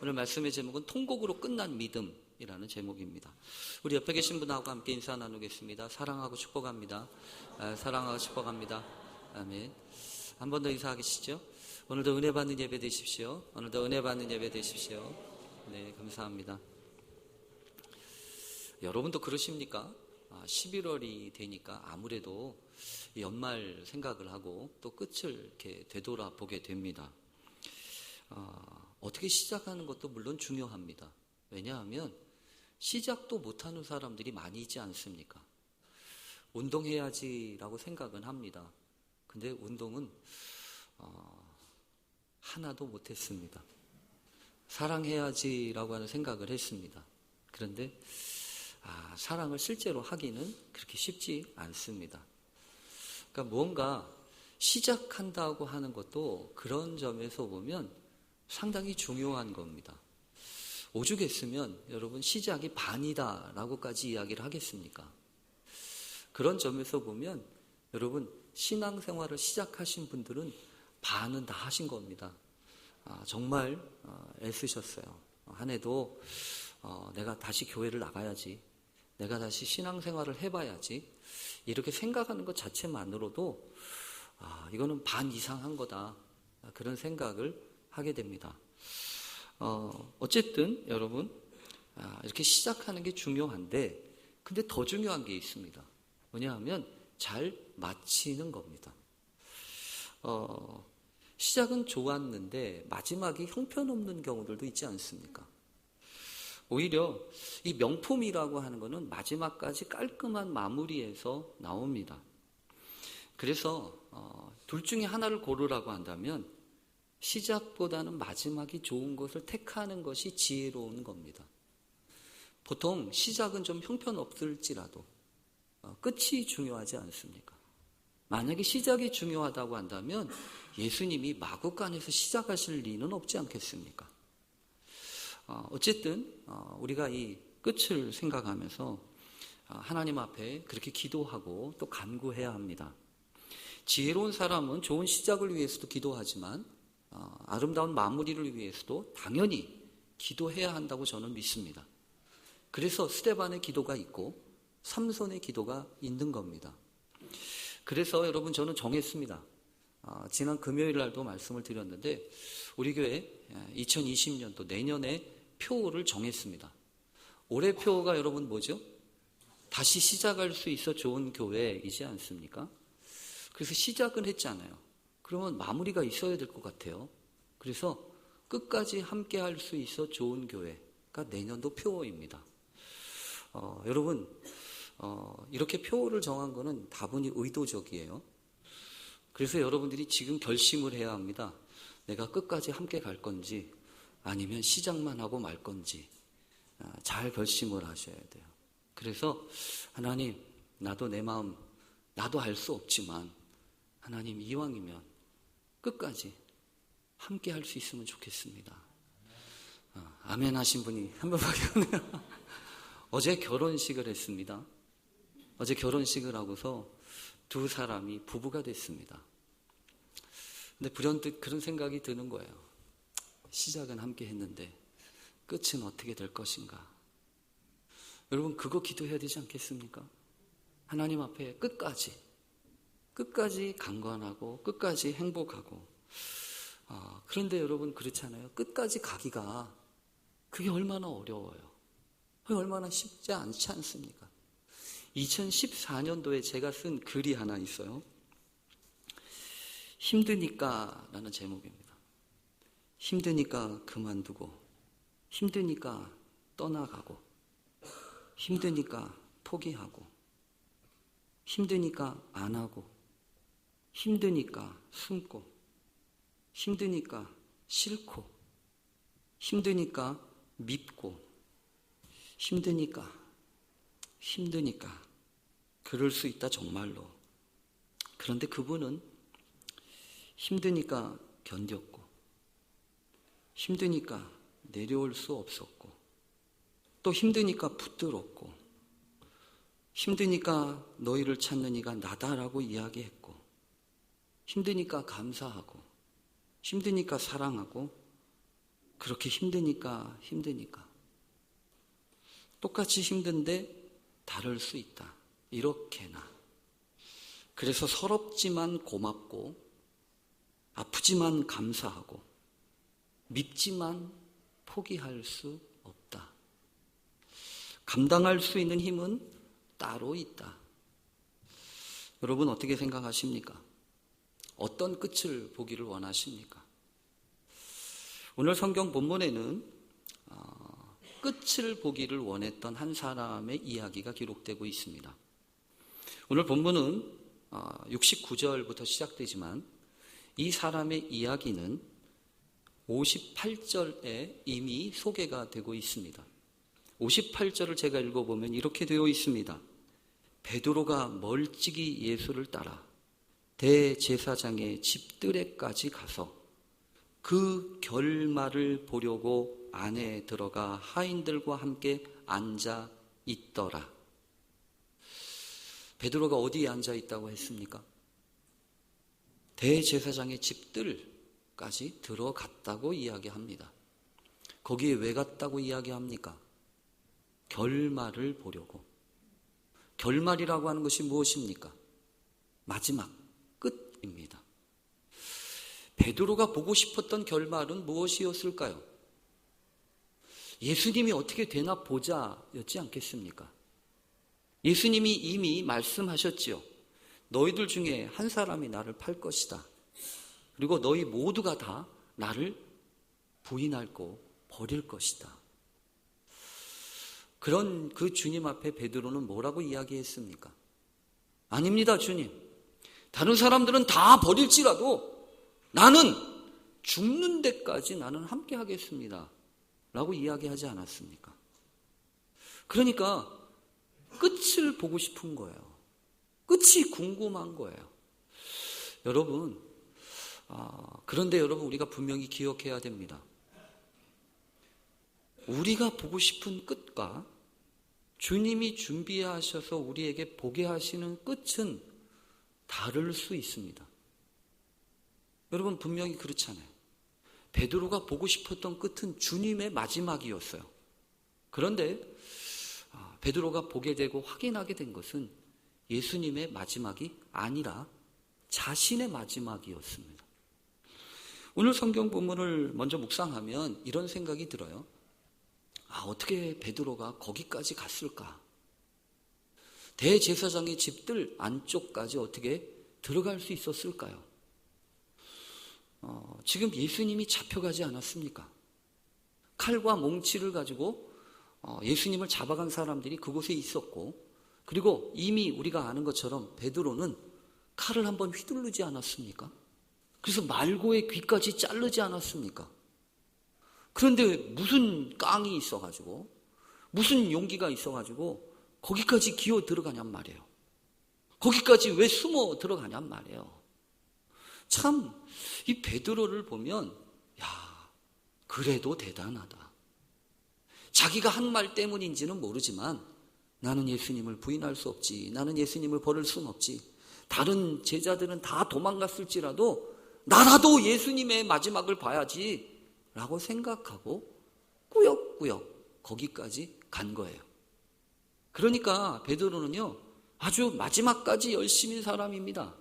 오늘 말씀의 제목은 통곡으로 끝난 믿음이라는 제목입니다. 우리 옆에 계신 분하고 함께 인사 나누겠습니다. 사랑하고 축복합니다. 사랑하고 축복합니다. 아멘. 한 번 더 인사하시죠. 오늘도 은혜 받는 예배 되십시오. 오늘도 은혜 받는 예배 되십시오. 네, 감사합니다. 여러분도 그러십니까? 11월이 되니까 아무래도 연말 생각을 하고 또 끝을 이렇게 되돌아보게 됩니다. 어떻게 시작하는 것도 물론 중요합니다. 왜냐하면 시작도 못하는 사람들이 많이 있지 않습니까? 운동해야지라고 생각은 합니다. 근데 운동은 하나도 못했습니다. 사랑해야지라고 하는 생각을 했습니다. 그런데 사랑을 실제로 하기는 그렇게 쉽지 않습니다. 그러니까 뭔가 시작한다고 하는 것도 그런 점에서 보면 상당히 중요한 겁니다. 오죽했으면 여러분 시작이 반이다 라고까지 이야기를 하겠습니까? 그런 점에서 보면 여러분 신앙생활을 시작하신 분들은 반은 다 하신 겁니다. 정말 애쓰셨어요. 한 해도 내가 다시 교회를 나가야지, 내가 다시 신앙생활을 해봐야지, 이렇게 생각하는 것 자체만으로도 이거는 반 이상 한 거다, 그런 생각을 하게 됩니다. 어쨌든 여러분 이렇게 시작하는 게 중요한데, 근데 더 중요한 게 있습니다. 뭐냐 하면 잘 마치는 겁니다. 시작은 좋았는데 마지막이 형편없는 경우들도 있지 않습니까? 오히려 이 명품이라고 하는 것은 마지막까지 깔끔한 마무리에서 나옵니다. 그래서 둘 중에 하나를 고르라고 한다면 시작보다는 마지막이 좋은 것을 택하는 것이 지혜로운 겁니다. 보통 시작은 좀 형편없을지라도 끝이 중요하지 않습니까? 만약에 시작이 중요하다고 한다면 예수님이 마구간에서 시작하실 리는 없지 않겠습니까? 어쨌든 우리가 이 끝을 생각하면서 하나님 앞에 그렇게 기도하고 또 간구해야 합니다. 지혜로운 사람은 좋은 시작을 위해서도 기도하지만 아름다운 마무리를 위해서도 당연히 기도해야 한다고 저는 믿습니다. 그래서 스데반의 기도가 있고 삼손의 기도가 있는 겁니다. 그래서 여러분 저는 정했습니다. 지난 금요일 날도 말씀을 드렸는데 우리 교회 2020년도 내년에 표를 정했습니다. 올해 표가 여러분 뭐죠? 다시 시작할 수 있어 좋은 교회이지 않습니까? 그래서 시작은 했잖아요. 그러면 마무리가 있어야 될 것 같아요. 그래서 끝까지 함께 할 수 있어 좋은 교회가 내년도 표입니다. 여러분 이렇게 표를 정한 거는 다분히 의도적이에요. 그래서 여러분들이 지금 결심을 해야 합니다. 내가 끝까지 함께 갈 건지 아니면 시작만 하고 말 건지 잘 결심을 하셔야 돼요. 그래서 하나님, 나도 내 마음 나도 알 수 없지만 하나님 이왕이면 끝까지 함께 할 수 있으면 좋겠습니다. 아멘 하신 분이 한 분밖에 없네요. 어제 결혼식을 했습니다. 어제 결혼식을 하고서 두 사람이 부부가 됐습니다. 근데 불현듯 그런 생각이 드는 거예요. 시작은 함께 했는데 끝은 어떻게 될 것인가? 여러분 그거 기도해야 되지 않겠습니까? 하나님 앞에 끝까지 강건하고 끝까지 행복하고 그런데 여러분 그렇잖아요. 끝까지 가기가 그게 얼마나 어려워요. 그게 얼마나 쉽지 않지 않습니까? 2014년도에 제가 쓴 글이 하나 있어요. 힘드니까 라는 제목입니다. 힘드니까 그만두고, 힘드니까 떠나가고, 힘드니까 포기하고, 힘드니까 안 하고, 힘드니까 숨고, 힘드니까 싫고, 힘드니까 밉고, 힘드니까 그럴 수 있다 정말로. 그런데 그분은 힘드니까 견뎠고, 힘드니까 내려올 수 없었고, 또 힘드니까 붙들었고, 힘드니까 너희를 찾는 이가 나다라고 이야기했고, 힘드니까 감사하고, 힘드니까 사랑하고, 그렇게 힘드니까. 똑같이 힘든데 다를 수 있다. 이렇게나. 그래서 서럽지만 고맙고, 아프지만 감사하고, 밉지만 포기할 수 없다. 감당할 수 있는 힘은 따로 있다. 여러분 어떻게 생각하십니까? 어떤 끝을 보기를 원하십니까? 오늘 성경 본문에는 끝을 보기를 원했던 한 사람의 이야기가 기록되고 있습니다. 오늘 본문은 69절부터 시작되지만 이 사람의 이야기는 58절에 이미 소개가 되고 있습니다. 58절을 제가 읽어보면 이렇게 되어 있습니다. 베드로가 멀찍이 예수를 따라 대제사장의 집들에까지 가서 그 결말을 보려고 안에 들어가 하인들과 함께 앉아 있더라. 베드로가 어디에 앉아 있다고 했습니까? 대제사장의 집들까지 들어갔다고 이야기합니다. 거기에 왜 갔다고 이야기합니까? 결말을 보려고. 결말이라고 하는 것이 무엇입니까? 마지막, 끝입니다. 베드로가 보고 싶었던 결말은 무엇이었을까요? 예수님이 어떻게 되나 보자였지 않겠습니까? 예수님이 이미 말씀하셨지요. 너희들 중에 한 사람이 나를 팔 것이다. 그리고 너희 모두가 다 나를 부인하고 버릴 것이다. 그런 그 주님 앞에 베드로는 뭐라고 이야기했습니까? 아닙니다, 주님. 다른 사람들은 다 버릴지라도 나는 죽는 데까지 나는 함께 하겠습니다. 라고 이야기하지 않았습니까? 그러니까 끝을 보고 싶은 거예요. 끝이 궁금한 거예요. 여러분, 그런데 여러분 우리가 분명히 기억해야 됩니다. 우리가 보고 싶은 끝과 주님이 준비하셔서 우리에게 보게 하시는 끝은 다를 수 있습니다. 여러분 분명히 그렇잖아요. 베드로가 보고 싶었던 끝은 주님의 마지막이었어요. 그런데 베드로가 보게 되고 확인하게 된 것은 예수님의 마지막이 아니라 자신의 마지막이었습니다. 오늘 성경 본문을 먼저 묵상하면 이런 생각이 들어요. 어떻게 베드로가 거기까지 갔을까? 대제사장의 집들 안쪽까지 어떻게 들어갈 수 있었을까요? 지금 예수님이 잡혀가지 않았습니까? 칼과 몽치를 가지고 예수님을 잡아간 사람들이 그곳에 있었고, 그리고 이미 우리가 아는 것처럼 베드로는 칼을 한번 휘두르지 않았습니까? 그래서 말고의 귀까지 자르지 않았습니까? 그런데 무슨 깡이 있어가지고, 무슨 용기가 있어가지고 거기까지 기어 들어가냔 말이에요. 거기까지 왜 숨어 들어가냔 말이에요. 참 이 베드로를 보면 그래도 대단하다. 자기가 한 말 때문인지는 모르지만 나는 예수님을 부인할 수 없지. 나는 예수님을 버릴 수는 없지. 다른 제자들은 다 도망갔을지라도 나라도 예수님의 마지막을 봐야지 라고 생각하고 꾸역꾸역 거기까지 간 거예요. 그러니까 베드로는요 아주 마지막까지 열심인 사람입니다.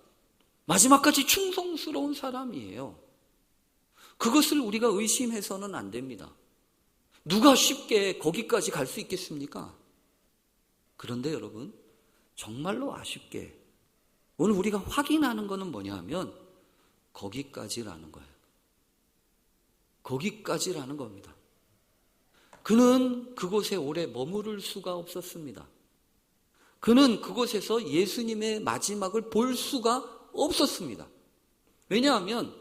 마지막까지 충성스러운 사람이에요. 그것을 우리가 의심해서는 안 됩니다. 누가 쉽게 거기까지 갈 수 있겠습니까? 그런데 여러분 정말로 아쉽게 오늘 우리가 확인하는 것은 뭐냐 하면 거기까지라는 거예요. 거기까지라는 겁니다. 그는 그곳에 오래 머무를 수가 없었습니다. 그는 그곳에서 예수님의 마지막을 볼 수가 없었습니다. 왜냐하면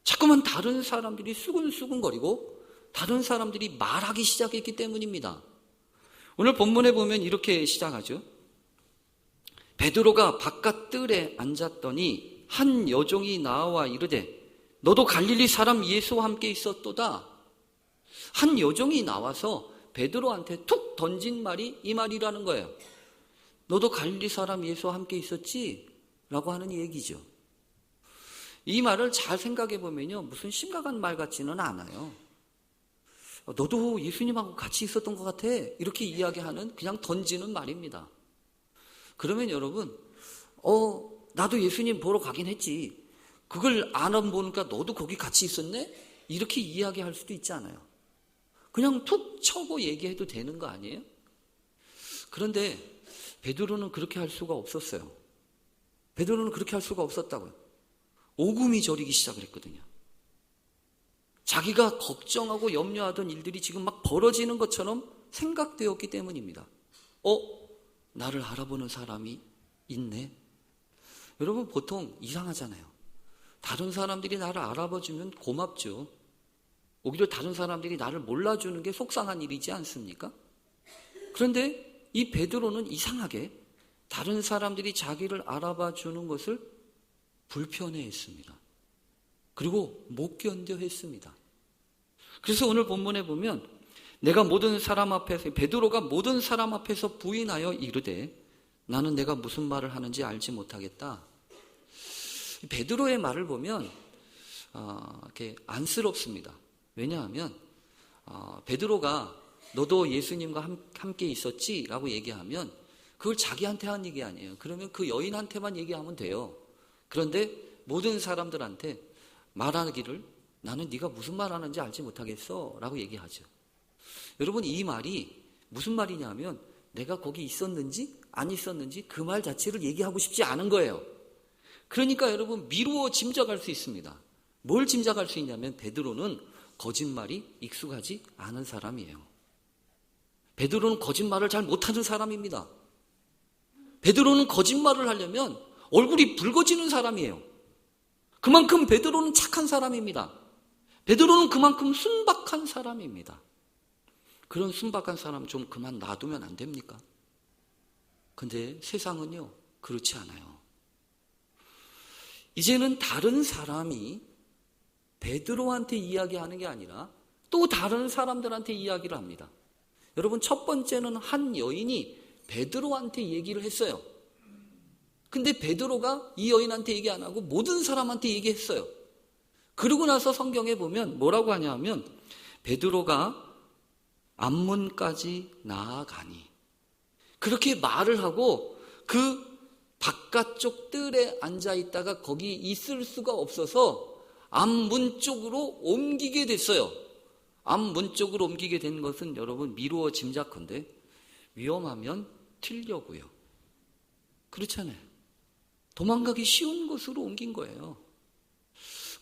자꾸만 다른 사람들이 수근수근거리고 다른 사람들이 말하기 시작했기 때문입니다. 오늘 본문에 보면 이렇게 시작하죠. 베드로가 바깥 뜰에 앉았더니 한 여종이 나와 이르되 너도 갈릴리 사람 예수와 함께 있었도다. 한 여종이 나와서 베드로한테 툭 던진 말이 이 말이라는 거예요. 너도 갈릴리 사람 예수와 함께 있었지? 라고 하는 얘기죠. 이 말을 잘 생각해 보면요 무슨 심각한 말 같지는 않아요. 너도 예수님하고 같이 있었던 것 같아. 이렇게 이야기하는 그냥 던지는 말입니다. 그러면 여러분, 나도 예수님 보러 가긴 했지. 그걸 안 보니까 너도 거기 같이 있었네? 이렇게 이야기할 수도 있지 않아요. 그냥 툭 쳐고 얘기해도 되는 거 아니에요? 그런데 베드로는 그렇게 할 수가 없었어요. 베드로는 그렇게 할 수가 없었다고요. 오금이 저리기 시작을 했거든요. 자기가 걱정하고 염려하던 일들이 지금 막 벌어지는 것처럼 생각되었기 때문입니다. 나를 알아보는 사람이 있네. 여러분 보통 이상하잖아요. 다른 사람들이 나를 알아봐주면 고맙죠. 오히려 다른 사람들이 나를 몰라주는 게 속상한 일이지 않습니까? 그런데 이 베드로는 이상하게 다른 사람들이 자기를 알아봐주는 것을 불편해했습니다. 그리고 못 견뎌 했습니다. 그래서 오늘 본문에 보면 내가 모든 사람 앞에서, 베드로가 모든 사람 앞에서 부인하여 이르되 나는 내가 무슨 말을 하는지 알지 못하겠다. 베드로의 말을 보면 이렇게 안쓰럽습니다. 왜냐하면 베드로가 너도 예수님과 함께 있었지? 라고 얘기하면 그걸 자기한테 한 얘기 아니에요. 그러면 그 여인한테만 얘기하면 돼요. 그런데 모든 사람들한테 말하기를 나는 네가 무슨 말 하는지 알지 못하겠어 라고 얘기하죠. 여러분 이 말이 무슨 말이냐면 내가 거기 있었는지 안 있었는지 그 말 자체를 얘기하고 싶지 않은 거예요. 그러니까 여러분 미루어 짐작할 수 있습니다. 뭘 짐작할 수 있냐면 베드로는 거짓말이 익숙하지 않은 사람이에요. 베드로는 거짓말을 잘 못하는 사람입니다. 베드로는 거짓말을 하려면 얼굴이 붉어지는 사람이에요. 그만큼 베드로는 착한 사람입니다. 베드로는 그만큼 순박한 사람입니다. 그런 순박한 사람 좀 그만 놔두면 안 됩니까? 근데 세상은요 그렇지 않아요. 이제는 다른 사람이 베드로한테 이야기하는 게 아니라 또 다른 사람들한테 이야기를 합니다. 여러분 첫 번째는 한 여인이 베드로한테 얘기를 했어요. 근데 베드로가 이 여인한테 얘기 안 하고 모든 사람한테 얘기했어요. 그러고 나서 성경에 보면 뭐라고 하냐면 베드로가 앞문까지 나아가니 그렇게 말을 하고 그 바깥쪽 뜰에 앉아있다가 거기 있을 수가 없어서 앞문 쪽으로 옮기게 됐어요. 앞문 쪽으로 옮기게 된 것은 여러분 미루어 짐작컨대 위험하면 튀려고요. 그렇잖아요. 도망가기 쉬운 곳으로 옮긴 거예요.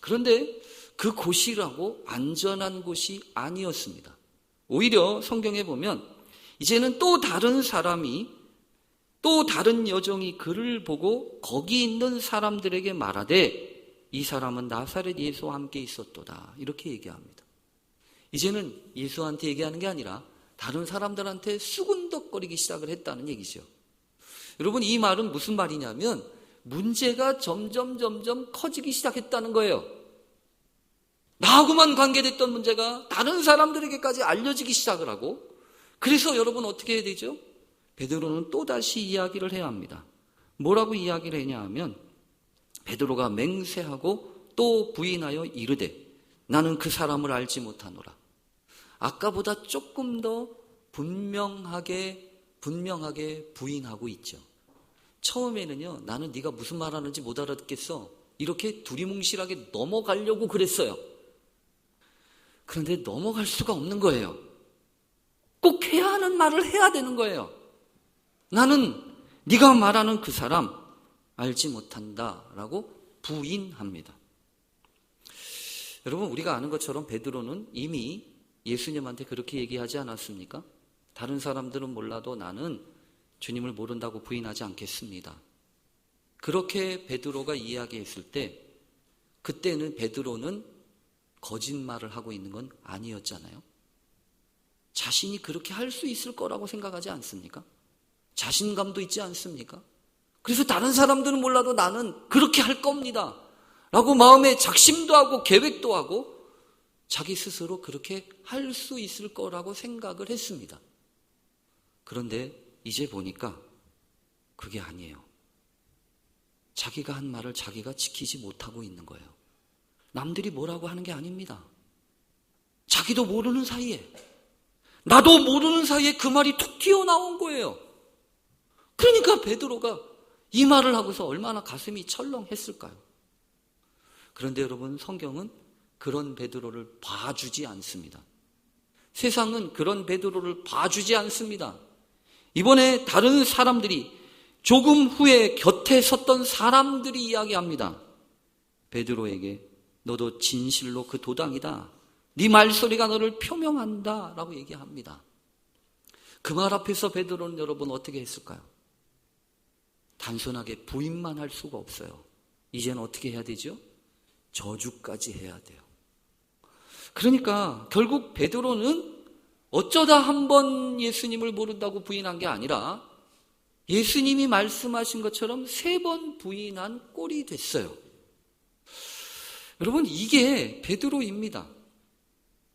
그런데 그 곳이라고 안전한 곳이 아니었습니다. 오히려 성경에 보면 이제는 또 다른 사람이 또 다른 여종이 그를 보고 거기 있는 사람들에게 말하되 이 사람은 나사렛 예수와 함께 있었도다. 이렇게 얘기합니다. 이제는 예수한테 얘기하는 게 아니라 다른 사람들한테 수군덕거리기 시작을 했다는 얘기죠. 여러분 이 말은 무슨 말이냐면 문제가 점점 커지기 시작했다는 거예요. 나하고만 관계됐던 문제가 다른 사람들에게까지 알려지기 시작을 하고 그래서 여러분 어떻게 해야 되죠? 베드로는 또다시 이야기를 해야 합니다. 뭐라고 이야기를 했냐 하면 베드로가 맹세하고 또 부인하여 이르되 나는 그 사람을 알지 못하노라. 아까보다 조금 더 분명하게 부인하고 있죠. 처음에는요 나는 네가 무슨 말하는지 못 알아듣겠어 이렇게 두리뭉실하게 넘어가려고 그랬어요. 그런데 넘어갈 수가 없는 거예요. 꼭 해야 하는 말을 해야 되는 거예요. 나는 네가 말하는 그 사람 알지 못한다라고 부인합니다. 여러분 우리가 아는 것처럼 베드로는 이미 예수님한테 그렇게 얘기하지 않았습니까? 다른 사람들은 몰라도 나는 주님을 모른다고 부인하지 않겠습니다. 그렇게 베드로가 이야기했을 때 그때는 베드로는 거짓말을 하고 있는 건 아니었잖아요. 자신이 그렇게 할 수 있을 거라고 생각하지 않습니까? 자신감도 있지 않습니까? 그래서 다른 사람들은 몰라도 나는 그렇게 할 겁니다 라고 마음에 작심도 하고 계획도 하고 자기 스스로 그렇게 할 수 있을 거라고 생각을 했습니다. 그런데 이제 보니까 그게 아니에요. 자기가 한 말을 자기가 지키지 못하고 있는 거예요. 남들이 뭐라고 하는 게 아닙니다. 자기도 모르는 사이에, 나도 모르는 사이에 그 말이 툭 튀어나온 거예요. 그러니까 베드로가 이 말을 하고서 얼마나 가슴이 철렁했을까요? 그런데 여러분, 성경은 그런 베드로를 봐주지 않습니다. 세상은 그런 베드로를 봐주지 않습니다. 이번에 다른 사람들이, 조금 후에 곁에 섰던 사람들이 이야기합니다. 베드로에게 너도 진실로 그 도당이다. 네 말소리가 너를 표명한다 라고 얘기합니다. 그 말 앞에서 베드로는 여러분 어떻게 했을까요? 단순하게 부인만 할 수가 없어요. 이제는 어떻게 해야 되죠? 저주까지 해야 돼요. 그러니까 결국 베드로는 어쩌다 한번 예수님을 모른다고 부인한 게 아니라 예수님이 말씀하신 것처럼 3번 부인한 꼴이 됐어요. 여러분, 이게 베드로입니다.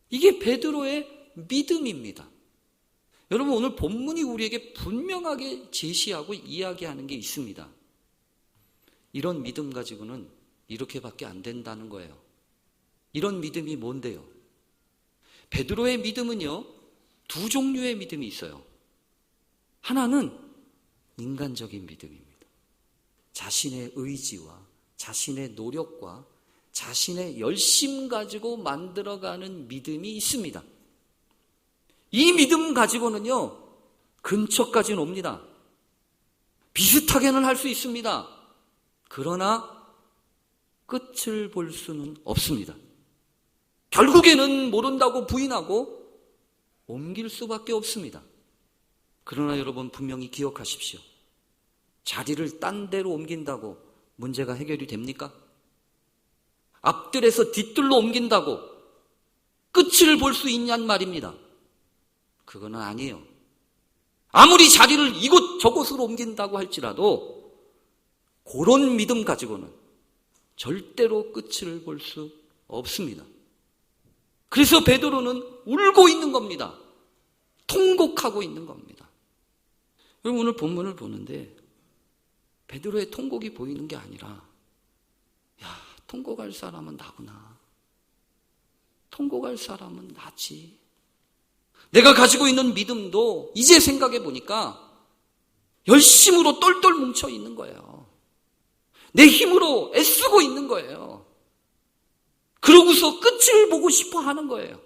이게 베드로의 믿음입니다. 여러분, 오늘 본문이 우리에게 분명하게 제시하고 이야기하는 게 있습니다. 이런 믿음 가지고는 이렇게밖에 안 된다는 거예요. 이런 믿음이 뭔데요? 베드로의 믿음은요, 2 종류의 믿음이 있어요. 하나는 인간적인 믿음입니다. 자신의 의지와 자신의 노력과 자신의 열심 가지고 만들어가는 믿음이 있습니다. 이 믿음 가지고는요, 근처까지는 옵니다. 비슷하게는 할 수 있습니다. 그러나 끝을 볼 수는 없습니다. 결국에는 모른다고 부인하고 옮길 수밖에 없습니다. 그러나 여러분, 분명히 기억하십시오. 자리를 딴 데로 옮긴다고 문제가 해결이 됩니까? 앞들에서 뒤뜰로 옮긴다고 끝을 볼 수 있냔 말입니다. 그거는 아니에요. 아무리 자리를 이곳 저곳으로 옮긴다고 할지라도 그런 믿음 가지고는 절대로 끝을 볼 수 없습니다. 그래서 베드로는 울고 있는 겁니다. 통곡하고 있는 겁니다. 여러분, 오늘 본문을 보는데 베드로의 통곡이 보이는 게 아니라, 야, 통곡할 사람은 나구나. 통곡할 사람은 나지. 내가 가지고 있는 믿음도 이제 생각해 보니까 열심으로 똘똘 뭉쳐 있는 거예요. 내 힘으로 애쓰고 있는 거예요. 그러고서 끝을 보고 싶어 하는 거예요.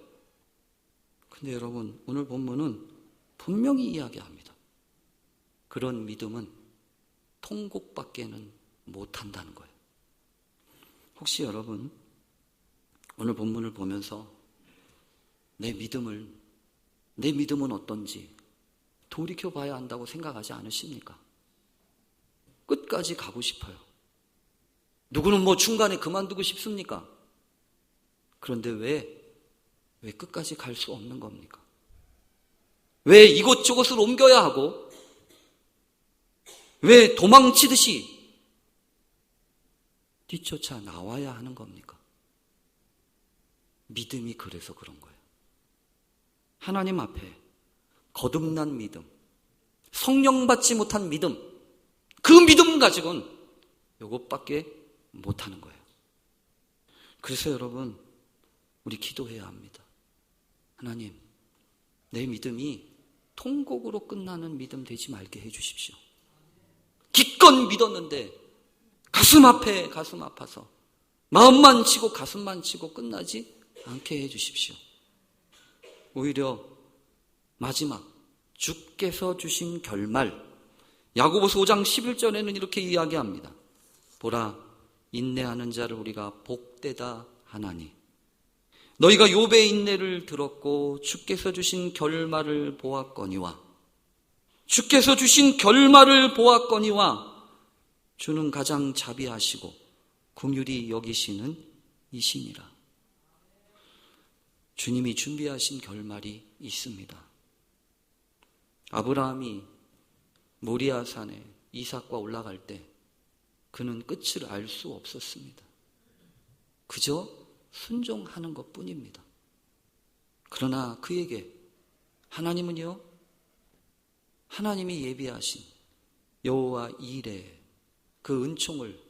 근데 여러분, 오늘 본문은 분명히 이야기합니다. 그런 믿음은 통곡밖에는 못한다는 거예요. 혹시 여러분, 오늘 본문을 보면서 내 믿음은 어떤지 돌이켜봐야 한다고 생각하지 않으십니까? 끝까지 가고 싶어요. 누구는 중간에 그만두고 싶습니까? 그런데 왜 끝까지 갈 수 없는 겁니까? 왜 이곳저곳을 옮겨야 하고, 왜 도망치듯이 뒤쫓아 나와야 하는 겁니까? 믿음이 그래서 그런 거예요. 하나님 앞에 거듭난 믿음, 성령 받지 못한 믿음, 그 믿음 가지고는 이것밖에 못하는 거예요. 그래서 여러분, 우리 기도해야 합니다. 하나님, 내 믿음이 통곡으로 끝나는 믿음 되지 말게 해주십시오. 기껏 믿었는데 가슴 아파서 마음만 치고 가슴만 치고 끝나지 않게 해주십시오. 오히려 마지막 주께서 주신 결말, 야고보서 5장 11절에는 이렇게 이야기합니다. 보라, 인내하는 자를 우리가 복되다 하나니 너희가 욥의 인내를 들었고 주께서 주신 결말을 보았거니와 주는 가장 자비하시고 긍휼히 여기시는 이시니라. 주님이 준비하신 결말이 있습니다. 아브라함이 모리아산에 이삭과 올라갈 때 그는 끝을 알 수 없었습니다. 그저 순종하는 것뿐입니다. 그러나 그에게 하나님은요, 하나님이 예비하신 여호와 이레 그 은총을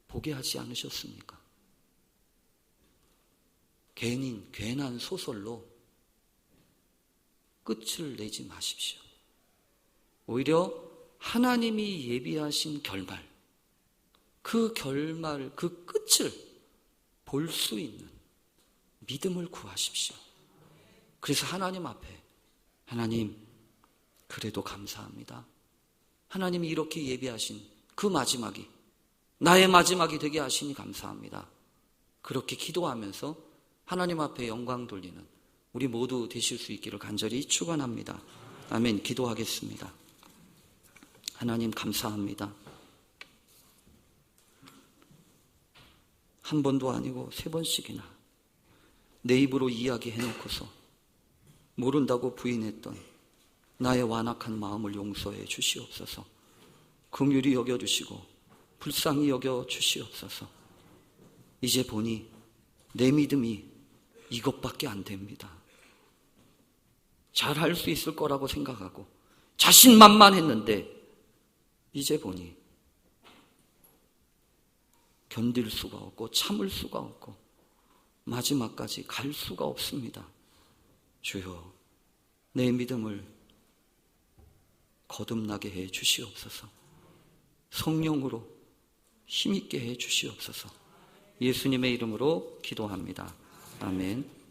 보게 하지 않으셨습니까? 괜한 소설로 끝을 내지 마십시오. 오히려 하나님이 예비하신 결말, 그 끝을 볼 수 있는 믿음을 구하십시오. 그래서 하나님 앞에, 하나님, 그래도 감사합니다. 하나님이 이렇게 예비하신 그 마지막이 나의 마지막이 되게 하시니 감사합니다. 그렇게 기도하면서 하나님 앞에 영광 돌리는 우리 모두 되실 수 있기를 간절히 축원합니다. 아멘. 기도하겠습니다. 하나님 감사합니다. 한 번도 아니고 3번씩이나 내 입으로 이야기해놓고서 모른다고 부인했던 나의 완악한 마음을 용서해 주시옵소서. 긍휼히 여겨주시고 불쌍히 여겨주시옵소서. 이제 보니 내 믿음이 이것밖에 안 됩니다. 잘할 수 있을 거라고 생각하고 자신만만했는데 이제 보니 견딜 수가 없고 참을 수가 없고 마지막까지 갈 수가 없습니다. 주여, 내 믿음을 거듭나게 해 주시옵소서. 성령으로 힘있게 해 주시옵소서. 예수님의 이름으로 기도합니다. 아멘.